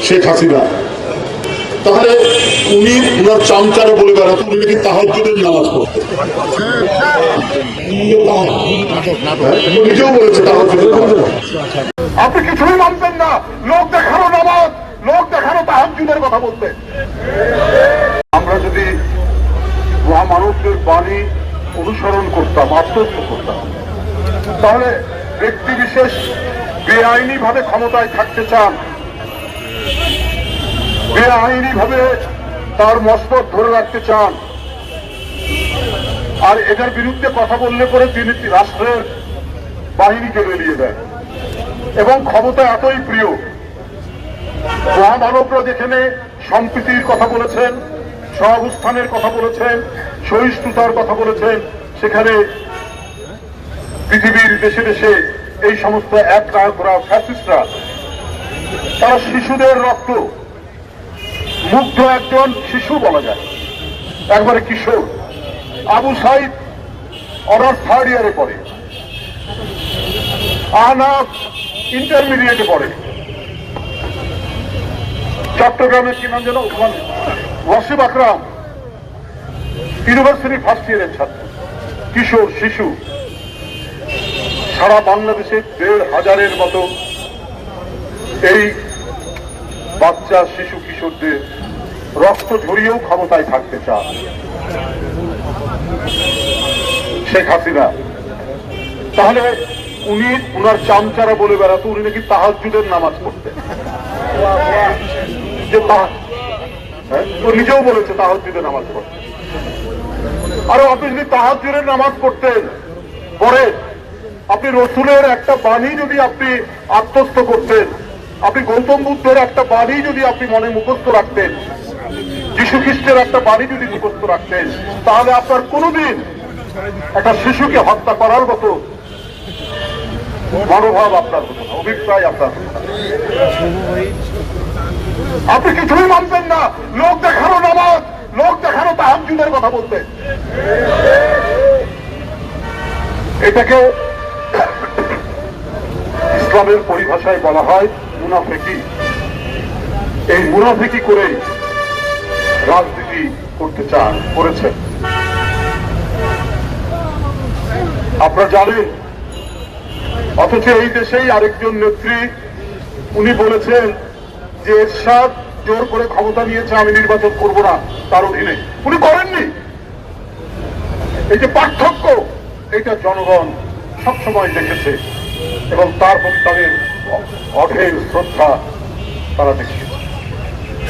শেখ হাসিনা। তাহলে উনি উনার চামচারে বলে বেড়াতো উনি নাকি তাহাজ্জুদের নামাজ পড়তেন, নিজেও বলেছে তাহাজ্জুদের নামাজ। আপনি কিছুই মানতেন না, লোক দেখানো নামাজ, লোক দেখানো তাহাজ্জুদের কথা বলতে। আমরা যদি মহামানবদের বাণী অনুসরণ করতাম, আত্মস্থ করতাম, তাহলে ব্যক্তি বিশেষ বেআইনি ভাবে ক্ষমতায় থাকতে চান, বেআইনি ভাবে তার মসনদ ধরে রাখতে চান, আর এটার বিরুদ্ধে কথা বললে পরে তিনি রাষ্ট্রের বাহিনীকে বেরিয়ে দেন এবং ক্ষমতা এতই প্রিয়। মহামানবরা যেখানে সম্প্রীতির কথা বলেছেন, সহাবস্থানের কথা বলেছেন, সহিষ্ণুতার কথা বলেছেন, সেখানে পৃথিবীর দেশে দেশে এই সমস্ত এক নায়ক করা ফ্যাসিস্টরা তারা শিশুদের রক্ত, মুগ্ধ একজন শিশু বলা যায়, একবারে কিশোর, আবু সাইদ অনার্স 3rd ইয়ারে পড়ে, আহনাফ ইন্টারমিডিয়েটে পড়ে, চট্টগ্রামের কি নাম যেন ওয়াসিম আকরাম ইউনিভার্সিটি 1st ইয়ারের ছাত্র, কিশোর শিশু। সারা বাংলাদেশে 1,500-এর মতো এই বাচ্চা শিশু কিশোরদের রক্ত ঝরিয়েও ক্ষমতায় থাকতে চান শেখ হাসিনা। তাহলে উনি উনার চামচারা বলে বেড়াতো উনি নাকি তাহাজ্জুদের নামাজ পড়তেন, যে নিজেও বলেছে তাহাজ্জুদের নামাজ পড়তেন। আর আপনি যদি তাহাজ্জুদের নামাজ পড়তেন, পরে আপনি রসুলের একটা বাণী যদি আপনি আত্মস্থ করতেন, আপনি গৌতম বুদ্ধের একটা বাণী যদি আপনি মনে মুখস্থ রাখতেন, যীশু খ্রিস্টের একটা বাণী যদি মুখস্থ রাখতেন, তাহলে আপনার কোনোদিন একটা শিশুকে হত্যা করার মতো মনোভাব আপনার হতো না, অভিপ্রায় আপনার হতো না। আপনি কিছুই মানতেন না, লোক দেখানো নামাজ, লোক দেখানো তাহাজ্জুদের কথা বলতেন। এটাকে ইসলামের পরিভাষায় বলা হয় মুনাফিকি। এই মুনাফিকি করেই রাজনীতি করতে চান, করেছেন। আপনারা জানেন, অথচ এই দেশেই আরেকজন নেত্রী উনি বলেছেন যে এরশাদ জোর করে ক্ষমতা নিয়েছে, আমি নির্বাচন করব না তার অধীনে, উনি করেননি। এই যে পার্থক্য, এটা জনগণ সবসময় দেখেছে এবং তার প্রতি তাদের অঢেল শ্রদ্ধা তারা দেখেছে।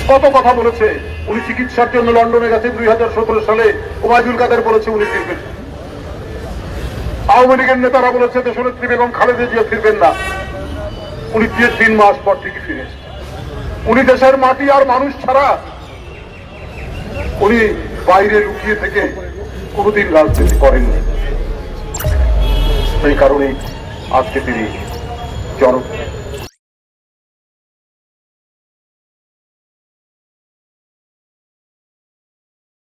কত কথা বলেছে, উনি চিকিৎসার জন্য লন্ডনে গেছে 2017 সালে, ওবায়দুল কাদের বলেছে উনি ফিরবেন। আওয়ামী লীগের নেতারা বলেছে দেশনেত্রী বেগম খালেদা জিয়া ফিরবেন না, উনি 3 মাস পর থেকে ফিরে এসেছেন। উনি দেশের মাটি আর মানুষ ছাড়া উনি বাইরে লুকিয়ে থেকে কোনোদিন রাজনীতি করেননি। সেই কারণেই আজকে তিনি